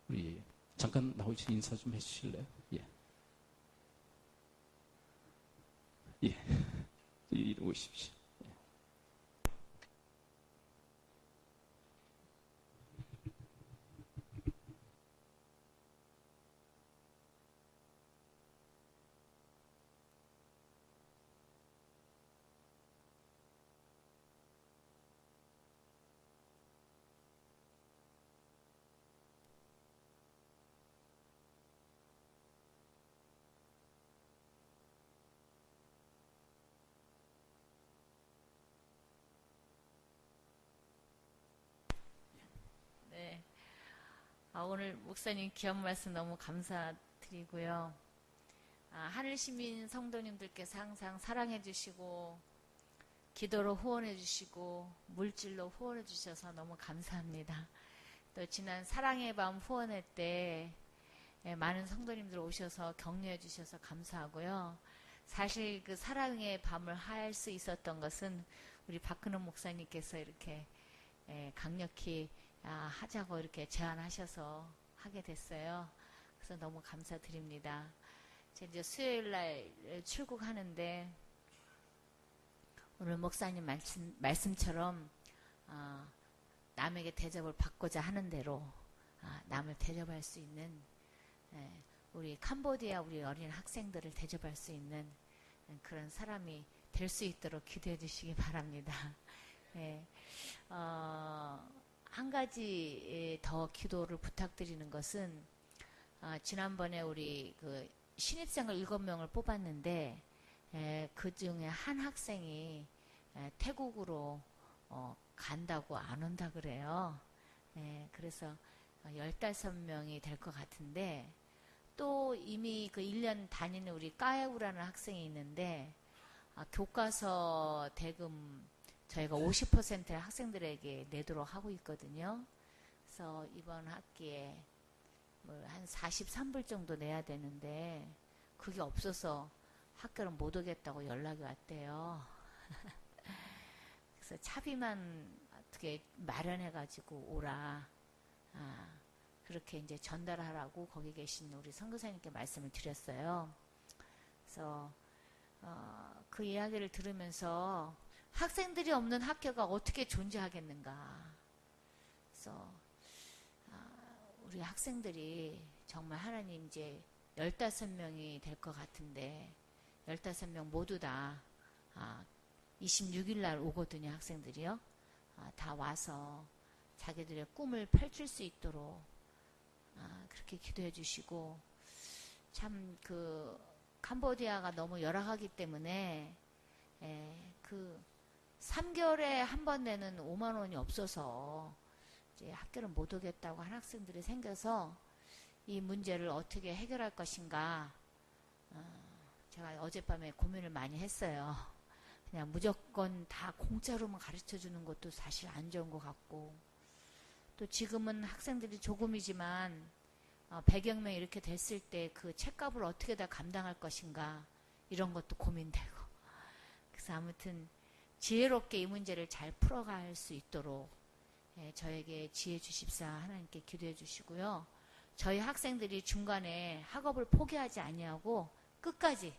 우리 잠깐 나오시 인사 좀 해주실래요? 예. 예. 이리 오십시오. 네. 오늘 목사님 귀한 말씀 너무 감사드리고요. 하늘 시민 성도님들께서 항상 사랑해 주시고 기도로 후원해 주시고 물질로 후원해 주셔서 너무 감사합니다. 또 지난 사랑의 밤 후원회 때 많은 성도님들 오셔서 격려해 주셔서 감사하고요. 사실 그 사랑의 밤을 할 수 있었던 것은 우리 박근홍 목사님께서 이렇게 강력히 하자고 이렇게 제안하셔서 하게 됐어요. 그래서 너무 감사드립니다. 이제 수요일 날 출국하는데 오늘 목사님 말씀처럼 남에게 대접을 받고자 하는 대로 남을 대접할 수 있는, 우리 캄보디아 우리 어린 학생들을 대접할 수 있는 그런 사람이 될 수 있도록 기도해 주시기 바랍니다. 네. 한 가지 더 기도를 부탁드리는 것은 지난번에 우리 그 신입생을 7명을 뽑았는데 그 중에 한 학생이 태국으로 간다고 안 온다 그래요. 그래서 15명이 될 것 같은데 또 이미 그 1년 다니는 우리 까에우라는 학생이 있는데 교과서 대금 저희가 50%의 학생들에게 내도록 하고 있거든요. 그래서 이번 학기에 뭐 한 43불 정도 내야 되는데 그게 없어서 학교를 못 오겠다고 연락이 왔대요. 그래서 차비만 어떻게 마련해가지고 오라. 그렇게 이제 전달하라고 거기 계신 우리 선교사님께 말씀을 드렸어요. 그래서 그 이야기를 들으면서 학생들이 없는 학교가 어떻게 존재하겠는가. 그래서 우리 학생들이 정말 하나님 이제 15명이 될 것 같은데 15명 모두 다 26일 날 오거든요. 학생들이요. 다 와서 자기들의 꿈을 펼칠 수 있도록 그렇게 기도해 주시고 참 그 캄보디아가 너무 열악하기 때문에 그 3개월에 한 번 내는 5만 원이 없어서 이제 학교를 못 오겠다고 한 학생들이 생겨서 이 문제를 어떻게 해결할 것인가 제가 어젯밤에 고민을 많이 했어요. 그냥 무조건 다 공짜로만 가르쳐 주는 것도 사실 안 좋은 것 같고 또 지금은 학생들이 조금이지만 100여 명 이렇게 됐을 때 그 책값을 어떻게 다 감당할 것인가 이런 것도 고민되고 그래서 아무튼 지혜롭게 이 문제를 잘 풀어갈 수 있도록 저에게 지혜 주십사 하나님께 기도해 주시고요. 저희 학생들이 중간에 학업을 포기하지 아니하고 끝까지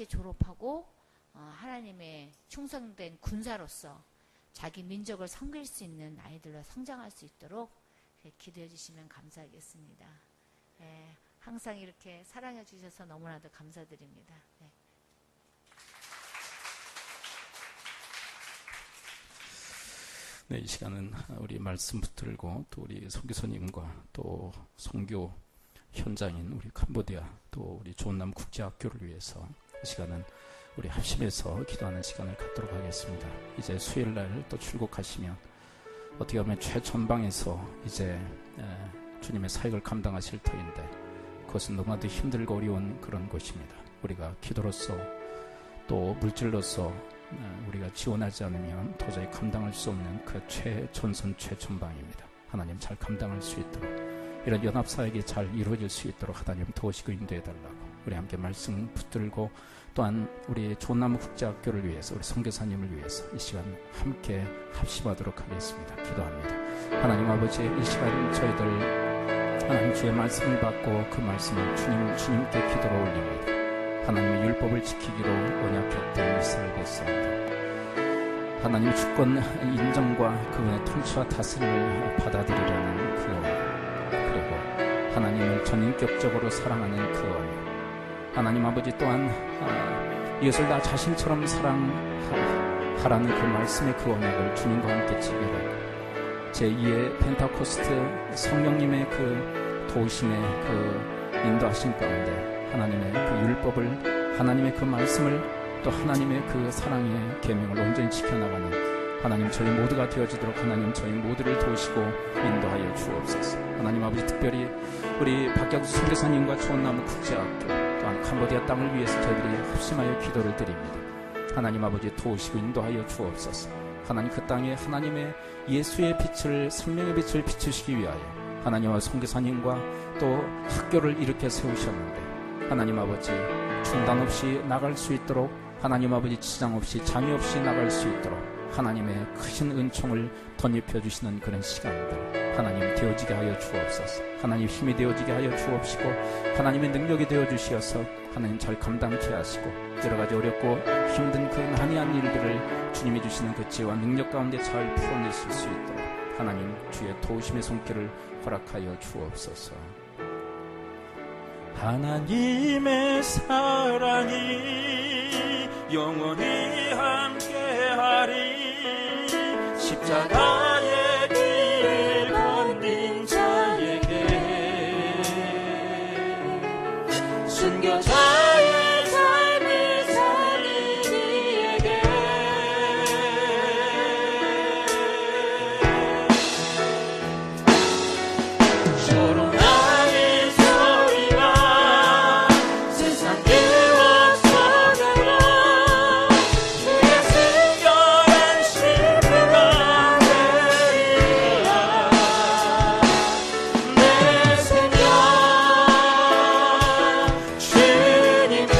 졸업하고 하나님의 충성된 군사로서 자기 민족을 섬길 수 있는 아이들로 성장할 수 있도록 기도해 주시면 감사하겠습니다. 항상 이렇게 사랑해 주셔서 너무나도 감사드립니다. 네, 이 시간은 우리 말씀 붙들고 또 우리 선교사님과 또 선교 현장인 우리 캄보디아 또 우리 좋은남 국제학교를 위해서 이 시간은 우리 합심해서 기도하는 시간을 갖도록 하겠습니다. 이제 수요일날 또 출국하시면 어떻게 보면 최전방에서 이제 주님의 사역을 감당하실 터인데 그것은 너무나도 힘들고 어려운 그런 곳입니다. 우리가 기도로서 또 물질로서 우리가 지원하지 않으면 도저히 감당할 수 없는 그 최전선 최전방입니다. 하나님 잘 감당할 수 있도록 이런 연합사역이 잘 이루어질 수 있도록 하나님 도우시고 인도해달라고 우리 함께 말씀 붙들고 또한 우리 좋은나무 국제학교를 위해서 우리 선교사님을 위해서 이 시간 함께 합심하도록 하겠습니다. 기도합니다. 하나님 아버지 이 시간 저희들 하나님 주의 말씀을 받고 그 말씀을 주님께 기도로 올립니다. 하나님의 율법을 지키기로 언약했던 이스라엘 백성들 하나님의 주권 인정과 그분의 통치와 다스림을 받아들이려는 그 언약 그리고 하나님을 전인격적으로 사랑하는 그 언약 하나님 아버지 또한 이것을 나 자신처럼 사랑하라는 그 말씀의 그 언약을 주님과 함께 지배하고 제2의 펜타코스트 성령님의 그 도우심의 그 인도하심 가운데 하나님의 그 율법을 하나님의 그 말씀을 또 하나님의 그 사랑의 계명을 온전히 지켜나가는 하나님 저희 모두가 되어지도록 하나님 저희 모두를 도우시고 인도하여 주옵소서. 하나님 아버지 특별히 우리 박경수 선교사님과 좋은나무 국제학교 또한 캄보디아 땅을 위해서 저희들이 합심하여 기도를 드립니다. 하나님 아버지 도우시고 인도하여 주옵소서. 하나님 그 땅에 하나님의 예수의 빛을 생명의 빛을 비추시기 위하여 하나님과 선교사님과 또 학교를 이렇게 세우셨는데 하나님 아버지 중단 없이 나갈 수 있도록 하나님 아버지 지장 없이 장애 없이 나갈 수 있도록 하나님의 크신 은총을 덧입혀 주시는 그런 시간들 하나님 되어지게 하여 주옵소서. 하나님 힘이 되어지게 하여 주옵시고 하나님의 능력이 되어 주시어서 하나님 잘 감당케 하시고 여러 가지 어렵고 힘든 그 난해한 일들을 주님이 주시는 그 지혜와 능력 가운데 잘 풀어내실 수 있도록 하나님 주의 도우심의 손길을 허락하여 주옵소서. 하나님의 사랑이 영원히 함께하리. 십자가의 길을 건딘 자에게 순교자의 삶을 살린 이에게 조롱하는 소리가 세상 유혹 속으로 주의 순결한 신부가 되리라. 내 생명 주님께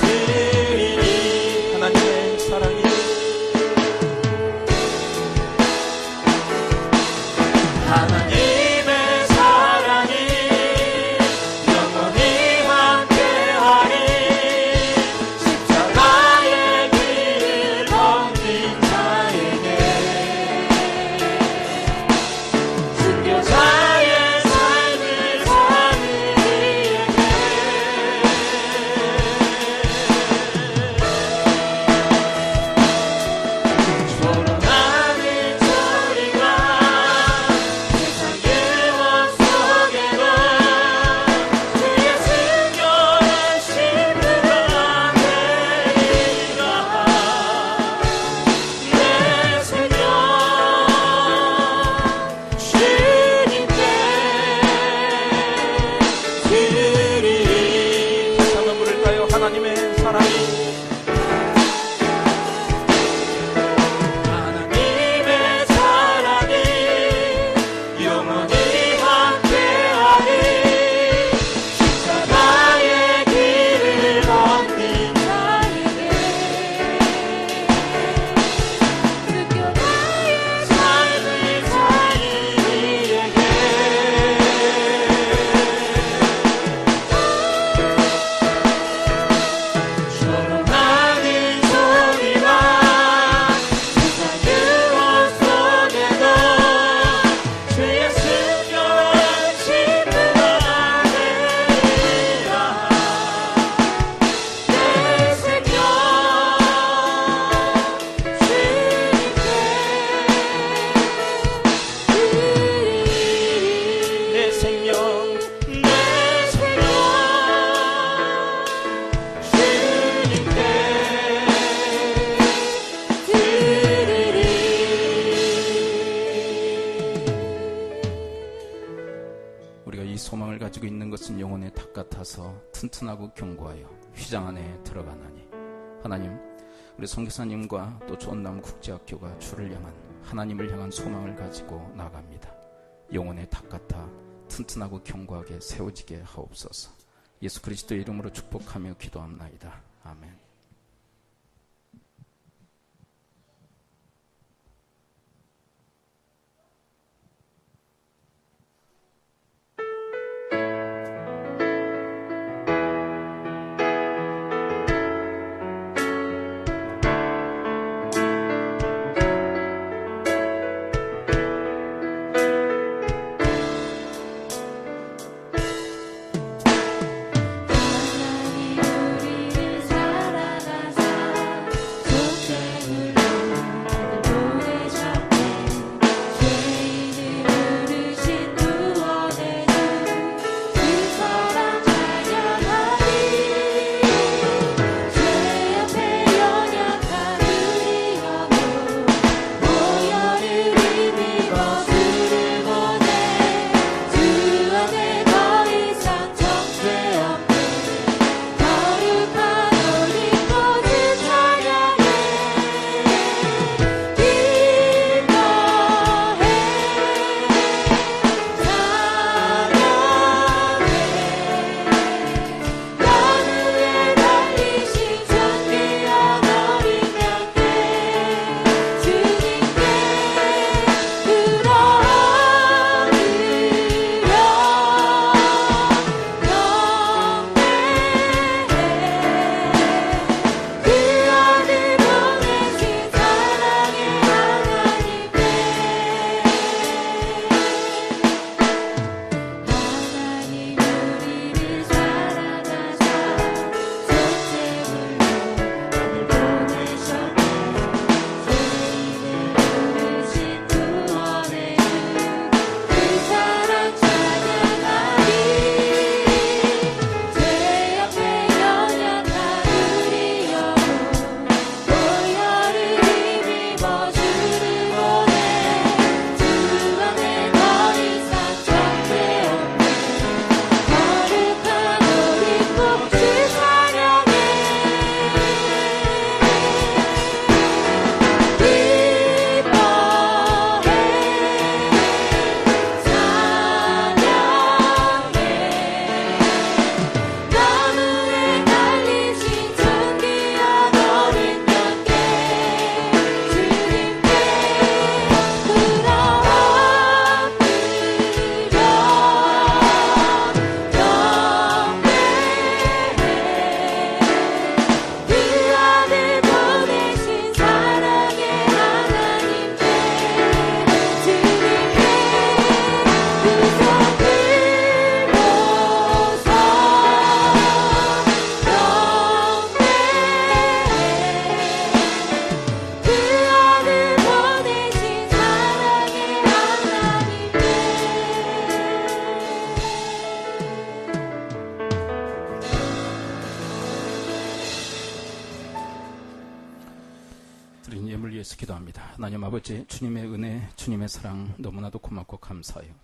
드리리. 하나님의 사랑이 하나님의 사랑이 영원히 함께하리. 십자가의 길을 건딘 자에게 순교자의 삶을 사는 이에게 조롱하는 소리가 세상 유혹 속에도 주의 순결한 신부가 되리라. 내 생명 주님께 드리리. 다시 한번 부를까요? 하나님의 사랑이 하나님의 사랑이 영원히 함께하리. 십자가의 길을 건딘 자에게 순교자의 삶을 살린 이에게 조롱하는 소리가 세상 유혹 속에도 주의 순결한 신부가 되리라. 내 생명 주님께 드리리. 내 생명 주님께 드리리. 우리가 이 소망을 가지고 있는 것은 영혼의 탑 같아서 튼튼하고 견고하여 휘장 안에 들어가나니. 하나님, 우리 선교사님과 또 좋은나무 국제학교가 주를 향한, 하나님을 향한 소망을 가지고 나갑니다. 영혼의 탑 같아 튼튼하고 견고하게 세워지게 하옵소서. 예수 그리스도의 이름으로 축복하며 기도합나이다. 아멘. 드린 예물 위해서 기도합니다. 하나님 아버지, 주님의 은혜, 주님의 사랑 너무나도 고맙고 감사해요.